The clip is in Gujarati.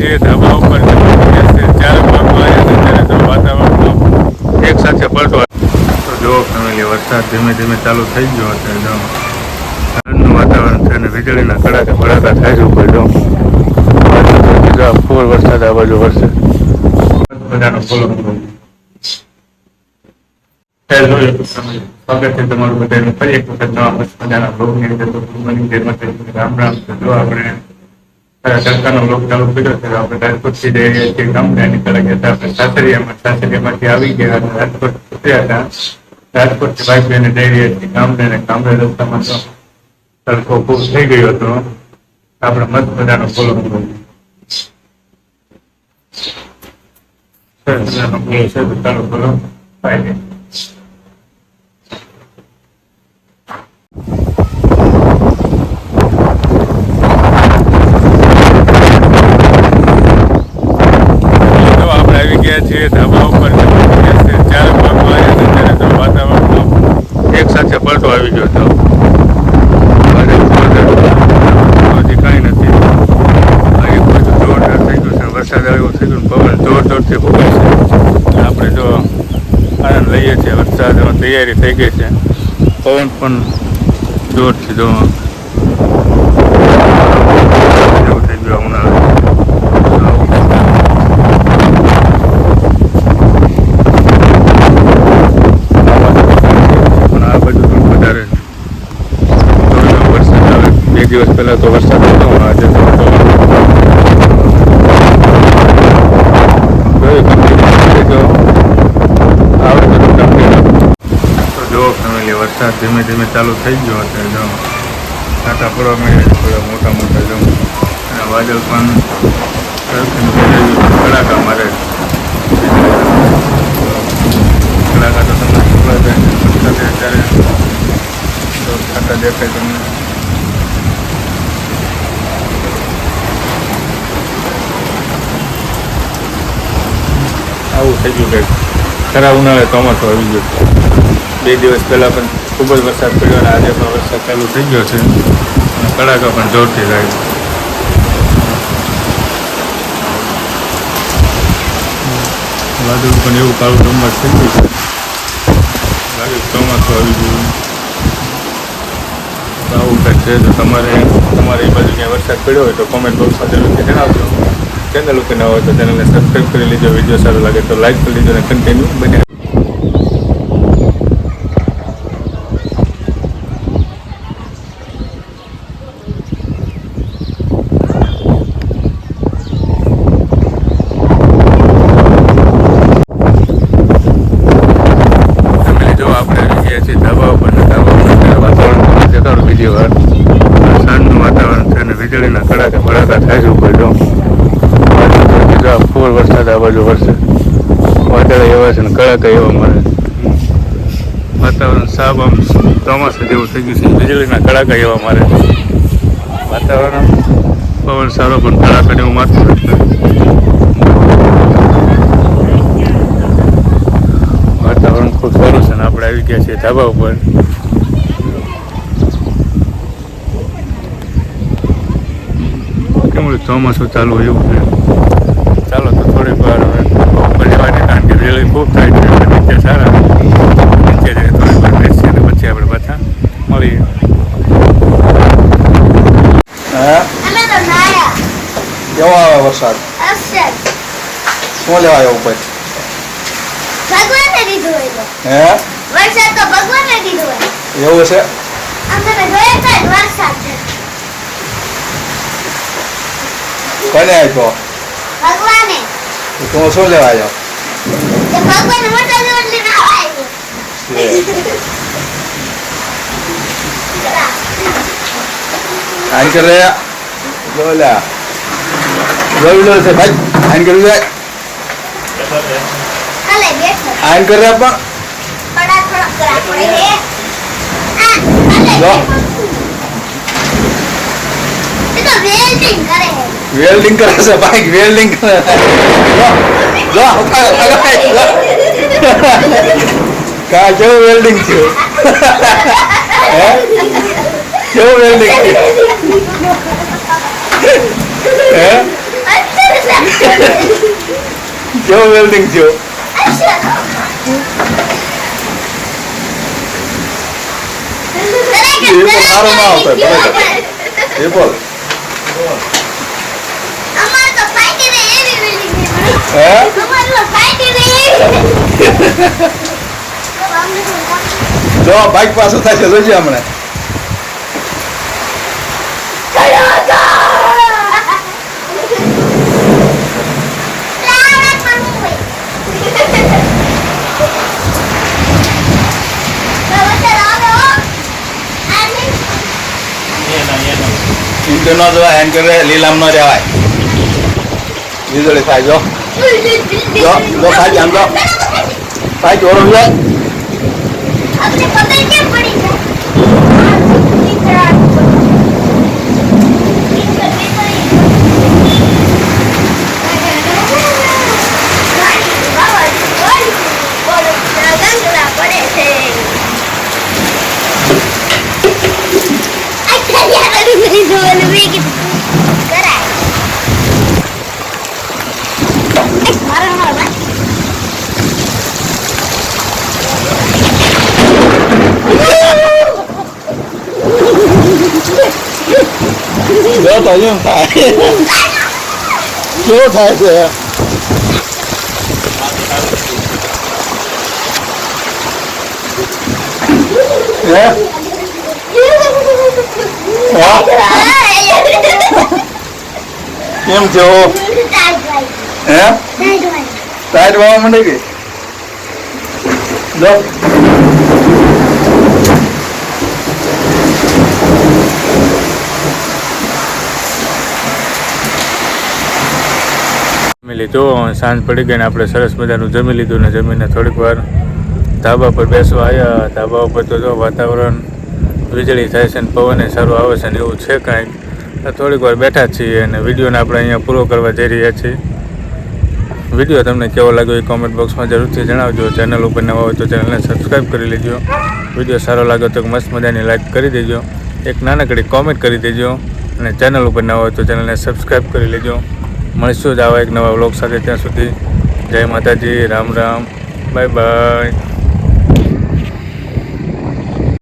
છીએ ધાબા ઉપર ચાર ભાગમાં આવ્યા ત્યારે તો વાતાવરણ એક સાથે પલટો તો જો ફેમિલી વરસાદ ધીમે ધીમે ચાલુ થઈ ગયો અત્યારે જો ઠંડનું વાતાવરણ છે અને વીજળીના કડાકા ભડાકા થાય છે ઉપર જો ફૂલ વરસાદ આ બાજુ વરસે બધાનો ફોલો સ્વાગત છે તમારું બધાનું ફરી એક વખત નવા મજાના બ્લોગની અંદર તો બની રામ રામ જો આપણે સરકારનો બ્લોગ ચાલુ કર્યો છે આપણે રાજકોટથી જઈ રહ્યા છીએ ગામડે નીકળી ગયા હતા આપણે સાસરિયામાંથી આવી ગયા અને રાજકોટ ઉતર્યા હતા રાજકોટથી બાઇક લઈને જઈ રહ્યા છીએ ગામડે અને ગામડે રસ્તામાં તો તડકો ખૂબ થઈ ગયો હતો આપણે મસ્ત મજાનો ફોલો કર્યો ચાલુ કરો ફાયદે છીએ ધાબા ઉપર ચાર ભાગમાં આવ્યા હતા ત્યારે તો વાતાવરણ એક સાથે પલટો આવી ગયો હતો હજી કાંઈ નથી એક બાજુ જોરદાર થઈ ગયું છે વરસાદ આવ્યો થઈ ગયો પવન જોર જોરથી ફૂંકાય છે આપણે જો આનંદ લઈએ છીએ વરસાદમાં તૈયારી થઈ ગઈ છે પવન પણ જોરથી જો એવું થઈ ગયું હમણાં દિવસ પહેલા તો વરસાદ હતો આજે તો જો ફેમિલી વરસાદ ધીમે ધીમે ચાલુ થઈ ગયો અત્યારે જો છાંટા પડવા મળ્યા થોડા મોટા મોટા જો અને વાદળ પણ કડાકા મારે કડાકા તો તમને ખબર છે વરસાદ અત્યારે છાંટા દેખાય તમને આવું થઈ ગયું કંઈક ખરા ઉનાળે ચોમાસું આવી ગયું બે દિવસ પહેલાં પણ ખૂબ જ વરસાદ પડ્યો અને આજે પણ વરસાદ ચાલુ થઈ ગયો છે અને કડાકા પણ જોરથી થાય છે વાદળ પણ એવું કાળું ધુમ્મસ થઈ ગયું છે લાગે ચોમાસું આવી ગયું આવું કંઈક છે તો તમારે એ બાજુ ક્યાંય વરસાદ પડ્યો હોય તો કોમેન્ટ બોક્સમાં જરૂરથી જણાવજો ચેનલ ઉપર ન હોય તો ચેનલને સબસ્ક્રાઈબ કરી લીજો વિડીયો સારો લાગે તો લાઈક કરી લીજો અને કન્ટિન્યુ બને જો આપણે આવી ગયા છીએ ધાબા ઉપર વાતાવરણ દેખાડું બીજી વાર સાંજનું વાતાવરણ છે અને વીજળીના કડાકા ભડાકા થાય છે ઉપર જો ફૂલ વરસાદ આ બાજુ વરસે વાદળા એવા છે ને કડાકા એવા મારે વાતાવરણ સાફ આમ ચોમાસું જેવું થઈ ગયું છે વીજળીના કડાકા એવા મારે વાતાવરણ પવન સારો પણ કડાકા એવું મારતું નથી વાતાવરણ ખૂબ સારું છે ને આપણે આવી ગયા છીએ ધાબા ઉપર કેમ ચોમાસું ચાલુ એવું છે ચાલો તો થોડીક વાર હવે ઉપર જવાની કારણ કે વીજળી ખૂબ થાય છે નીચે સારા નીચે જઈને થોડીક વાર બેસીએ અને પછી આપણે પાછા મળીએ કેવો આવે વરસાદ શું લેવા આવ્યો ઉપર ભગવાને દીધું હે વરસાદ તો ભગવાને દીધું એવું છે અમે જોઈએ તો વરસાદ છે કોને આપ્યો ભગવાને તું શું લેવા આવ્યો તે ભગવાન મોટા જોડ લઈને આવ્યો આન કરે બોલા જોઈ લો છે ભાઈ આન કરી દે હાલે બેઠો આન કરે પણ થોડા કરા પડે હે હાલે લો એ તો વેલ્ડિંગ કરે હે વેલ્ડિંગ કરે છે ભાઈ વેલ્ડિંગ કરે લો કા કેવું વેલ્ડિંગ છે હે કેવું વેલ્ડિંગ છે હે કેવું વેલ્ડિંગ થયું એ પણ મારું ના આવતા એ બોલ અમાર તો ફાઈટી ને એવી વેલી હે અમાર તો ફાઈટી ને એવી જો બાઈક પાછું થાય છે જોજે હમણાં ઇન્ટુ ન જોવાય એમ કરે લીલામ ન જવાય વીજળી થાય જો ખાઈ આમ જો ખાઈ જોરો છે अपने पकड़ के पड़ी है જો તો એમ થાય કેવું થાય છે હે કેમ છો હે ટાઈટ વાળવા માંડે કે જો જમી લીધું સાંજ પડી ગઈ ને આપણે સરસ મજાનું જમી લીધું ને જમીને થોડીક વાર ધાબા પર બેસવા આવ્યા ધાબા ઉપર તો જો વાતાવરણ વીજળી થાય છે ને પવન સારું આવે છે ને એવું છે કાંઈક થોડીક વાર બેઠા છીએ અને વિડીયોને આપણે અહીંયા પૂરો કરવા જઈ રહ્યા છીએ વિડીયો તમને કેવો લાગ્યો એ કોમેન્ટ બોક્સમાં જરૂરથી જણાવજો ચેનલ ઉપર નવા હોય તો ચેનલને સબસ્ક્રાઈબ કરી લેજો વિડીયો સારો લાગ્યો તો મસ્ત મજાની લાઈક કરી દેજો એક નાનકડી કોમેન્ટ કરી દેજો અને ચેનલ ઉપર નવા હોય તો ચેનલને સબસ્ક્રાઈબ કરી લેજો મળીશું જ આવા એક નવા વ્લોગ સાથે ત્યાં સુધી જય માતાજી રામ રામ બાય બાય